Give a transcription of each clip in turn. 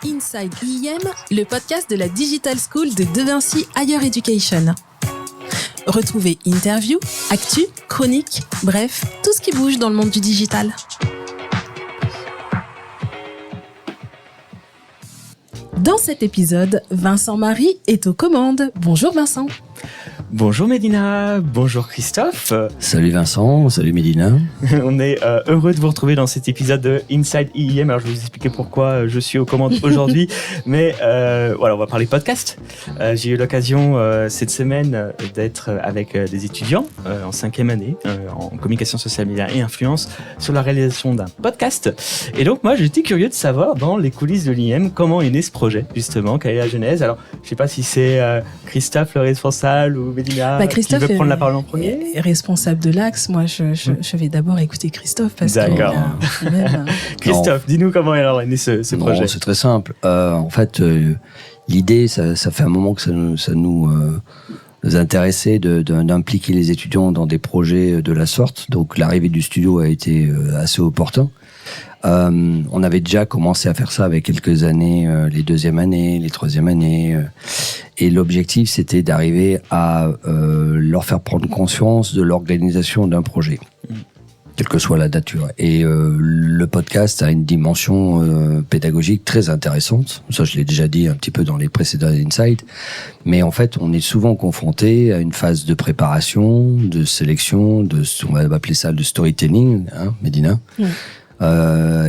Inside IEM, le podcast de la Digital School de De Vinci Higher Education. Retrouvez interviews, actus, chroniques, bref, tout ce qui bouge dans le monde du digital. Dans cet épisode, Vincent Marie est aux commandes. Bonjour Vincent. Bonjour Médina, bonjour Christophe. Salut Vincent, salut Médina. On est heureux de vous retrouver dans cet épisode de Inside IEM. Alors je vais vous expliquer pourquoi je suis aux commandes aujourd'hui. Mais voilà, on va parler podcast. J'ai eu l'occasion cette semaine d'être avec des étudiants en 5e année en communication sociale média et influence sur la réalisation d'un podcast. Et donc moi j'étais curieux de savoir dans les coulisses de l'IEM comment est né ce projet justement, quelle est la genèse. Alors je sais pas si c'est Christophe le responsable ou Médina qui veut prendre la parole en premier. Est responsable de l'Axe. Moi je vais d'abord écouter Christophe parce D'accord. Christophe, dis-nous comment est né ce projet. C'est très simple. En fait, l'idée, ça fait un moment que ça nous intéressait d'impliquer les étudiants dans des projets de la sorte. Donc l'arrivée du studio a été assez opportun. On avait déjà commencé à faire ça avec quelques années, les 2e années, les 3e années. Et l'objectif, c'était d'arriver à leur faire prendre conscience de l'organisation d'un projet, quelle que soit la nature. Et le podcast a une dimension pédagogique très intéressante. Ça, je l'ai déjà dit un petit peu dans les précédents Insights. Mais en fait, on est souvent confronté à une phase de préparation, de sélection, on va appeler ça le storytelling, hein, Médina. Oui.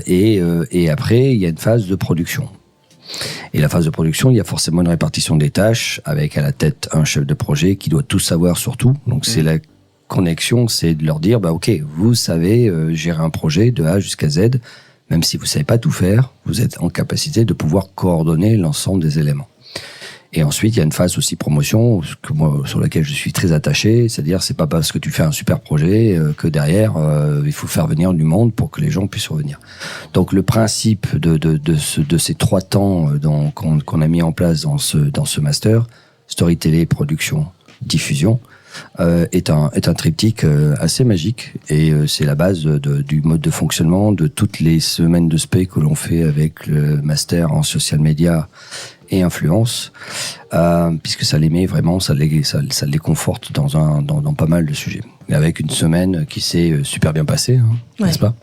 Et après, il y a une phase de production. Et la phase de production, il y a forcément une répartition des tâches avec à la tête un chef de projet qui doit tout savoir sur tout. Donc c'est la connexion, c'est de leur dire, ok, vous savez gérer un projet de A jusqu'à Z, même si vous savez pas tout faire, vous êtes en capacité de pouvoir coordonner l'ensemble des éléments. Et ensuite, il y a une phase aussi promotion sur laquelle je suis très attaché, c'est-à-dire c'est pas parce que tu fais un super projet que derrière il faut faire venir du monde pour que les gens puissent revenir. Donc le principe de ces 3 temps qu'on a mis en place dans ce master, storytelling, production, diffusion, est un triptyque assez magique et c'est la base du mode de fonctionnement de toutes les semaines de spé que l'on fait avec le master en social media et influence, puisque ça les met vraiment, ça les conforte dans pas mal de sujets. Et avec une semaine qui s'est super bien passée, n'est-ce pas ?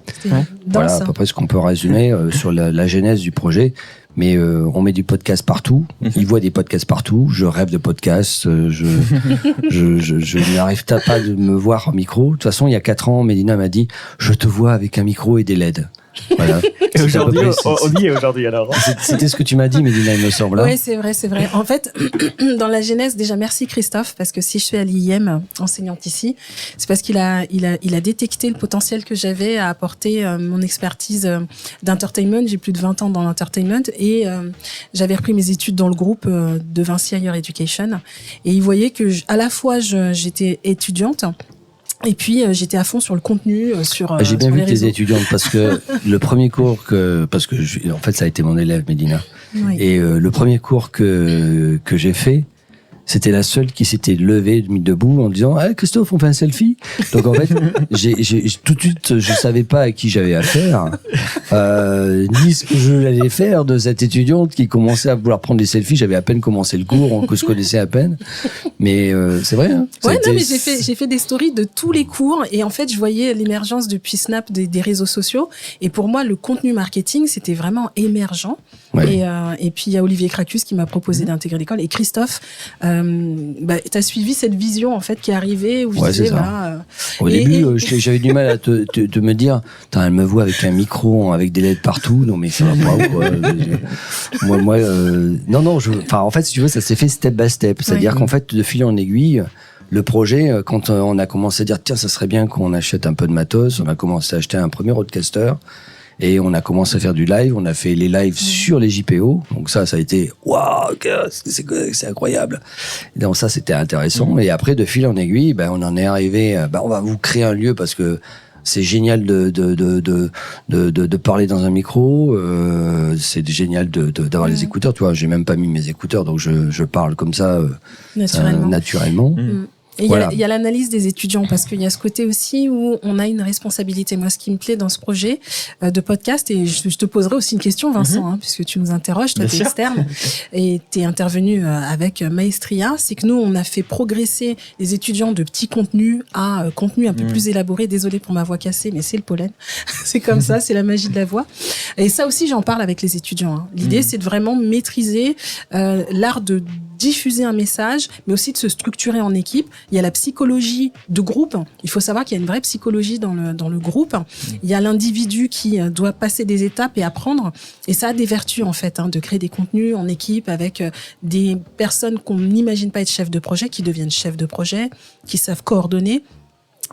Voilà à peu près ce qu'on peut résumer sur la genèse du projet. Mais on met du podcast partout, ils voient des podcasts partout, je rêve de podcasts, je n'arrive pas de me voir en micro. De toute façon, il y a 4 ans, Médina m'a dit « Je te vois avec un micro et des LED ». Voilà. Et aujourd'hui, on y est aujourd'hui alors. C'était ce que tu m'as dit, Médina, il me semble. Oui, c'est vrai. En fait, dans la genèse, déjà merci Christophe, parce que si je suis à l'IEM enseignante ici, c'est parce qu'il a détecté le potentiel que j'avais à apporter mon expertise d'entertainment. J'ai plus de 20 ans dans l'entertainment et j'avais repris mes études dans le groupe de Vinci Higher Education. Et il voyait que à la fois j'étais étudiante. Et puis j'étais à fond sur le contenu, j'ai bien sur vu les tes réseaux. étudiantes parce que le premier cours en fait ça a été mon élève Médina. Oui. Et le premier cours que j'ai fait, c'était la seule qui s'était levée, mis debout en disant « Christophe, on fait un selfie ?» Donc en fait, j'ai tout de suite, je savais pas à qui j'avais affaire, ni ce que je allais faire de cette étudiante qui commençait à vouloir prendre des selfies. J'avais à peine commencé le cours, on se connaissait à peine. Mais c'est vrai. Hein, ouais, non, mais j'ai fait des stories de tous les cours et en fait, je voyais l'émergence depuis Snap des réseaux sociaux. Et pour moi, le contenu marketing, c'était vraiment émergent. Ouais. Et puis il y a Olivier Cracus qui m'a proposé d'intégrer l'école et Christophe. T'as suivi cette vision en fait qui est arrivée où je disais au début j'avais du mal à te me dire elle me voit avec un micro avec des LED partout, non mais ça va pas ou quoi. En fait si tu veux ça s'est fait step by step, c'est-à-dire qu'en fait de fil en aiguille le projet, quand on a commencé à dire tiens ça serait bien qu'on achète un peu de matos, on a commencé à acheter un premier roadcaster. Et on a commencé à faire du live, on a fait les lives sur les JPO. Donc ça a été waouh, c'est incroyable. Et donc ça c'était intéressant. Et après de fil en aiguille, on en est arrivé. On va vous créer un lieu parce que c'est génial de parler dans un micro. C'est génial d'avoir les écouteurs. Tu vois, j'ai même pas mis mes écouteurs, donc je parle comme ça naturellement. Et il y a l'analyse des étudiants, parce qu'il y a ce côté aussi où on a une responsabilité. Moi, ce qui me plaît dans ce projet de podcast, et je te poserai aussi une question, Vincent, puisque tu nous interroges, toi, tu es externe, et tu es intervenu avec Maestria, c'est que nous, on a fait progresser les étudiants de petits contenus à contenus un peu plus élaborés. Désolée pour ma voix cassée, mais c'est le pollen. C'est comme ça, c'est la magie de la voix. Et ça aussi, j'en parle avec les étudiants. L'idée, c'est de vraiment maîtriser l'art de diffuser un message, mais aussi de se structurer en équipe. Il y a la psychologie de groupe. Il faut savoir qu'il y a une vraie psychologie dans le groupe. Il y a l'individu qui doit passer des étapes et apprendre. Et ça a des vertus, en fait, de créer des contenus en équipe avec des personnes qu'on n'imagine pas être chefs de projet, qui deviennent chefs de projet, qui savent coordonner.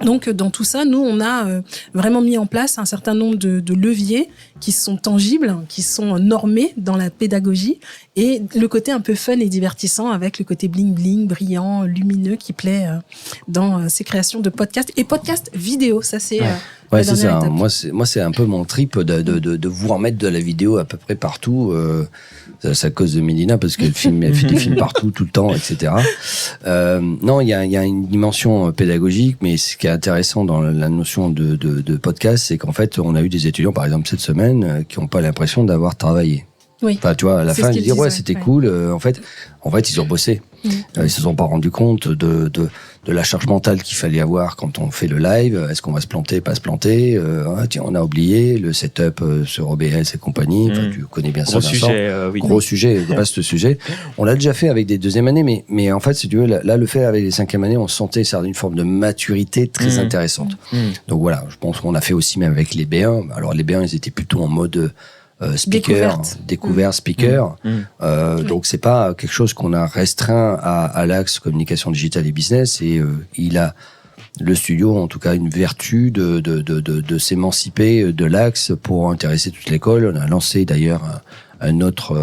Donc, dans tout ça, nous, on a vraiment mis en place un certain nombre de leviers qui sont tangibles, qui sont normés dans la pédagogie, et le côté un peu fun et divertissant avec le côté bling-bling, brillant, lumineux qui plaît dans ces créations de podcasts et podcasts vidéo. Ça, c'est ouais, c'est ça. Moi, c'est un peu mon trip de vouloir mettre de la vidéo à peu près partout. C'est à cause de Mélina, parce qu'elle fait des films partout, tout le temps, etc. Non, il y a une dimension pédagogique, mais ce qui est intéressant dans la notion de podcast, c'est qu'en fait, on a eu des étudiants, par exemple, cette semaine, qui n'ont pas l'impression d'avoir travaillé. Oui. Enfin, tu vois, à la fin, ils disent ouais, c'était cool. En fait, ils ont bossé. Ils se sont pas rendus compte de la charge mentale qu'il fallait avoir quand on fait le live. Est-ce qu'on va se planter, pas se planter? Tiens, on a oublié le setup sur OBS et compagnie. Enfin, tu connais bien ça, Vincent. Gros sujet, vaste sujet. On l'a déjà fait avec des deuxièmes années, mais en fait, si tu veux, là, le fait avec les cinquièmes années, on sentait ça une forme de maturité très intéressante. Donc voilà, je pense qu'on a fait aussi même avec les B1. Alors les B1, ils étaient plutôt en mode speaker, découvert speaker. Donc c'est pas quelque chose qu'on a restreint à l'axe communication digitale et business, et il a, le studio, en tout cas, une vertu de s'émanciper de l'axe pour intéresser toute l'école. On a lancé d'ailleurs une autre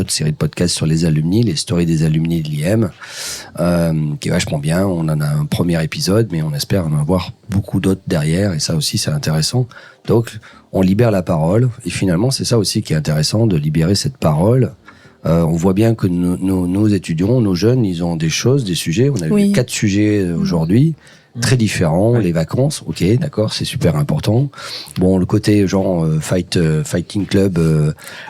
série de podcasts sur les alumni, les stories des alumni de l'IM, qui est vachement bien. On en a un premier épisode, mais on espère en avoir beaucoup d'autres derrière, et ça aussi c'est intéressant. Donc on libère la parole, et finalement c'est ça aussi qui est intéressant, de libérer cette parole. On voit bien que nos étudiants, nos jeunes, ils ont des choses, des sujets. On a vu 4 sujets aujourd'hui, très différents. Les vacances, ok, d'accord, c'est super important. Bon, le côté genre fighting club,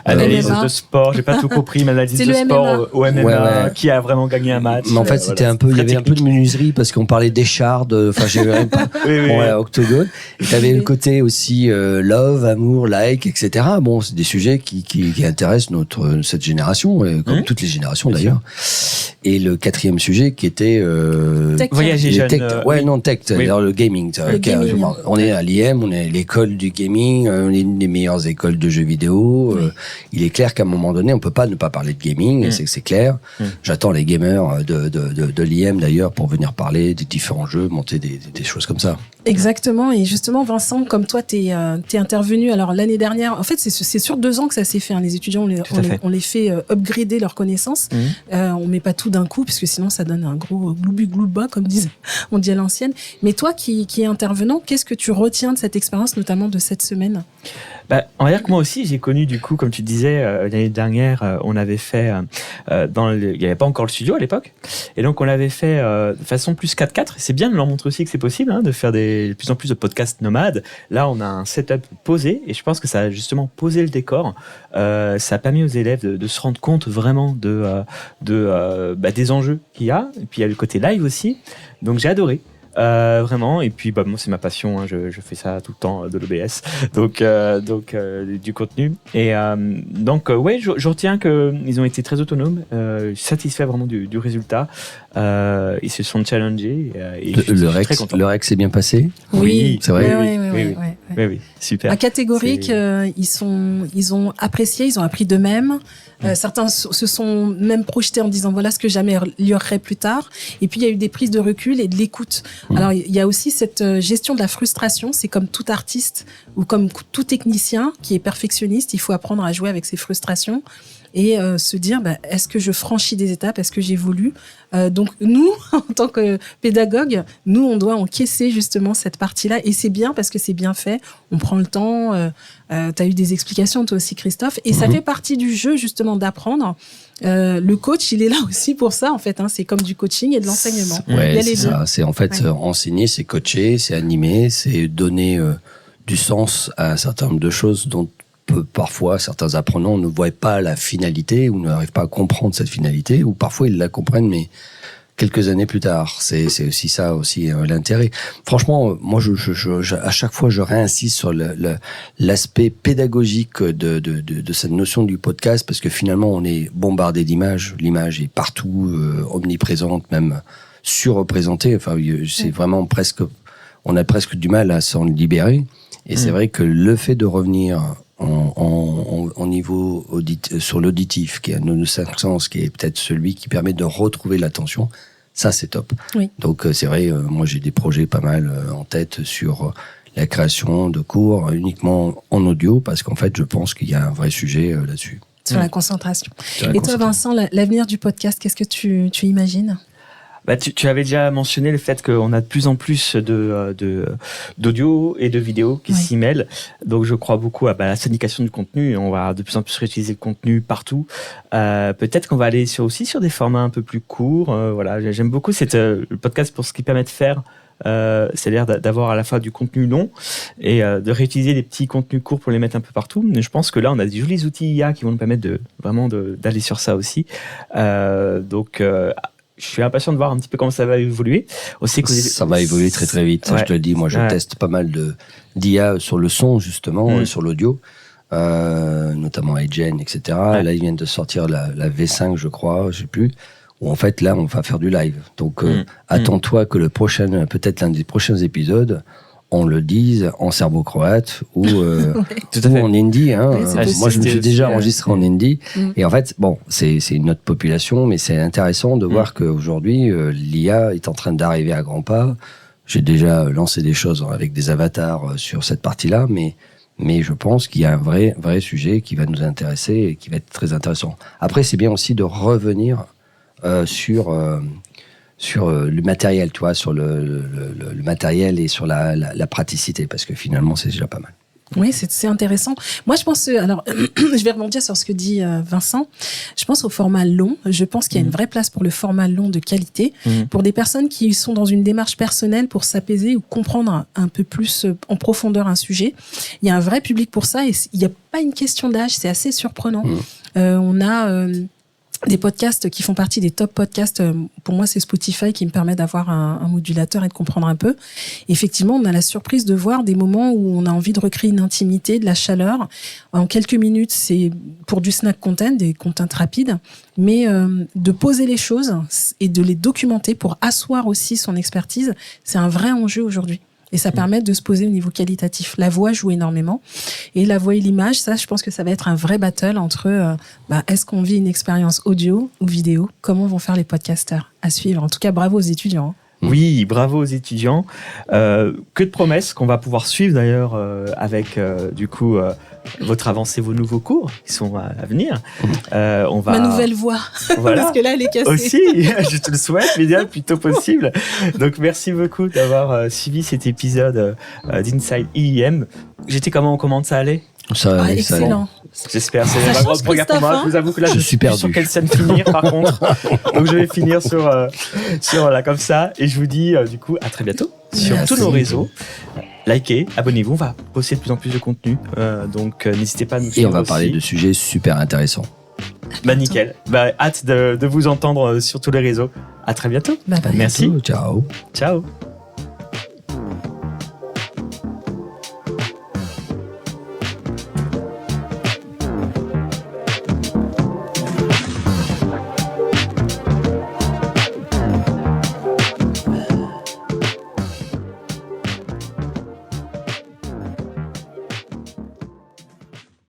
analyse de sport, j'ai pas tout compris, mais analyse de sport au MMA, qui a vraiment gagné un match. Mais en fait, c'était un peu, il y avait un peu de menuiserie parce qu'on parlait d'échardes, enfin j'ai même pas, octogone. Et t'avais le côté aussi love, amour, like, etc. Bon, c'est des sujets qui intéressent cette génération, comme toutes les générations d'ailleurs. Et le 4e sujet qui était voyager jeune. Tech, c'est-à-dire le gaming. On est à l'IM, on est l'école du gaming, on est une des meilleures écoles de jeux vidéo. Il est clair qu'à un moment donné, on peut pas ne pas parler de gaming, c'est clair. J'attends les gamers de l'IM d'ailleurs pour venir parler des différents jeux, monter des choses comme ça. Exactement, et justement Vincent, comme toi t'es intervenu alors l'année dernière, en fait c'est sur 2 ans que ça s'est fait, les étudiants on les fait upgrader leurs connaissances, on met pas tout d'un coup parce que sinon ça donne un gros gloubi-glouba comme on dit à l'ancienne, mais toi qui es intervenant, qu'est-ce que tu retiens de cette expérience, notamment de cette semaine? On va dire que moi aussi j'ai connu, du coup, comme tu disais, l'année dernière on avait fait il n'y avait pas encore le studio à l'époque, et donc on l'avait fait de façon plus 4-4. C'est bien de leur montrer aussi que c'est possible de faire de plus en plus de podcasts nomades. Là on a un setup posé, et je pense que ça a justement posé le décor. Ça a permis aux élèves de se rendre compte vraiment des enjeux qu'il y a, et puis il y a le côté live aussi, donc j'ai adoré. Vraiment, et puis moi c'est ma passion, je fais ça tout le temps, de l'OBS, donc du contenu, et donc je retiens que ils ont été très autonomes, satisfaits vraiment du résultat, ils se sont challengés, et le Rex s'est bien passé. Oui, c'est vrai. Oui, super. Catégorique, ils ont apprécié, ils ont appris d'eux-mêmes. Certains se sont même projetés en disant voilà ce que j'améliorerai plus tard. Et puis il y a eu des prises de recul et de l'écoute. Alors il y a aussi cette gestion de la frustration. C'est comme tout artiste ou comme tout technicien qui est perfectionniste. Il faut apprendre à jouer avec ses frustrations et se dire est-ce que je franchis des étapes, est-ce que j'évolue. Donc nous, en tant que pédagogue, on doit encaisser justement cette partie-là, et c'est bien parce que c'est bien fait. On prend le temps t'as eu des explications toi aussi, Christophe, et ça fait partie du jeu justement d'apprendre. Le coach, il est là aussi pour ça en fait. C'est comme du coaching et de l'enseignement. Ouais, il y a les c'est deux. ça. C'est en fait enseigner, c'est coacher, c'est animer, c'est donner du sens à un certain nombre de choses dont parfois certains apprenants ne voient pas la finalité ou n'arrivent pas à comprendre cette finalité, ou parfois ils la comprennent mais quelques années plus tard. C'est aussi ça aussi l'intérêt. Franchement, moi à chaque fois je réinsiste sur l'aspect pédagogique de cette notion du podcast, parce que finalement on est bombardé d'images, l'image est partout, omniprésente, même surreprésentée. Enfin, c'est vraiment presque, on a presque du mal à s'en libérer. Et c'est vrai que le fait de revenir en niveau sur l'auditif, qui est un cinq sens, qui est peut-être celui qui permet de retrouver l'attention, ça c'est top. Oui. Donc c'est vrai, moi j'ai des projets pas mal en tête sur la création de cours uniquement en audio, parce qu'en fait je pense qu'il y a un vrai sujet là-dessus. Sur la concentration. Et toi Vincent, l'avenir du podcast, qu'est-ce que tu imagines ? Tu avais déjà mentionné le fait qu'on a de plus en plus d'audio et de vidéos qui s'y mêlent. Donc, je crois beaucoup à la syndication du contenu. On va de plus en plus réutiliser le contenu partout. Peut-être qu'on va aller aussi sur des formats un peu plus courts. Voilà, j'aime beaucoup le podcast pour ce qu'il permet de faire. C'est-à-dire d'avoir à la fois du contenu long et de réutiliser des petits contenus courts pour les mettre un peu partout. Mais je pense que là, on a des jolis outils IA qui vont nous permettre d'aller sur ça aussi. Je suis impatient de voir un petit peu comment ça va évoluer. Aussi que ça va évoluer très très vite. Je te le dis, moi je teste pas mal d'IA sur le son justement, sur l'audio, notamment iGen, etc. Là ils viennent de sortir la V5, je crois, je sais plus, où en fait là on va faire du live. Donc attends-toi que peut-être l'un des prochains épisodes, on le dise en serbo-croate ou en hindi. Moi, je me suis déjà enregistré en hindi. Et en fait, c'est une autre population, mais c'est intéressant de voir qu'aujourd'hui, l'IA est en train d'arriver à grands pas. J'ai déjà lancé des choses avec des avatars sur cette partie-là, mais je pense qu'il y a un vrai sujet qui va nous intéresser et qui va être très intéressant. Après, c'est bien aussi de revenir sur le matériel, tu vois, sur le matériel et sur la praticité, parce que finalement, c'est déjà pas mal. Oui, c'est intéressant. Moi, je pense, alors, je vais rebondir sur ce que dit Vincent. Je pense au format long. Je pense qu'il y a une vraie place pour le format long de qualité, pour des personnes qui sont dans une démarche personnelle pour s'apaiser ou comprendre un peu plus en profondeur un sujet. Il y a un vrai public pour ça et il n'y a pas une question d'âge. C'est assez surprenant. On a des podcasts qui font partie des top podcasts. Pour moi, c'est Spotify qui me permet d'avoir un modulateur et de comprendre un peu. Effectivement, on a la surprise de voir des moments où on a envie de recréer une intimité, de la chaleur. En quelques minutes, c'est pour du snack content, des contents rapides, mais de poser les choses et de les documenter pour asseoir aussi son expertise, c'est un vrai enjeu aujourd'hui. Et ça permet de se poser au niveau qualitatif. La voix joue énormément. Et la voix et l'image, ça, je pense que ça va être un vrai battle entre est-ce qu'on vit une expérience audio ou vidéo ? Comment vont faire les podcasteurs ? À suivre. En tout cas, bravo aux étudiants. Oui, bravo aux étudiants. Que de promesses qu'on va pouvoir suivre d'ailleurs avec votre avancée, vos nouveaux cours qui sont à venir. Ma nouvelle voix, parce que là elle est cassée. Aussi, je te le souhaite, mais bien le plus tôt possible. Donc merci beaucoup d'avoir suivi cet épisode d'Inside IEM. J'étais comment on commande, ça allait ? Ça, excellent. J'espère, c'est ma grande première pour moi. Je vous avoue que là, je suis plus sur quelle scène finir, par contre. Donc, je vais finir sur là, comme ça. Et je vous dis, du coup, à très bientôt sur tous nos réseaux. Likez, abonnez-vous. On va poster de plus en plus de contenu. Donc, n'hésitez pas à nous suivre. Et on va parler de sujets super intéressants. Nickel. Hâte de vous entendre sur tous les réseaux. À très bientôt. Bye bye. Merci. Ciao. Ciao.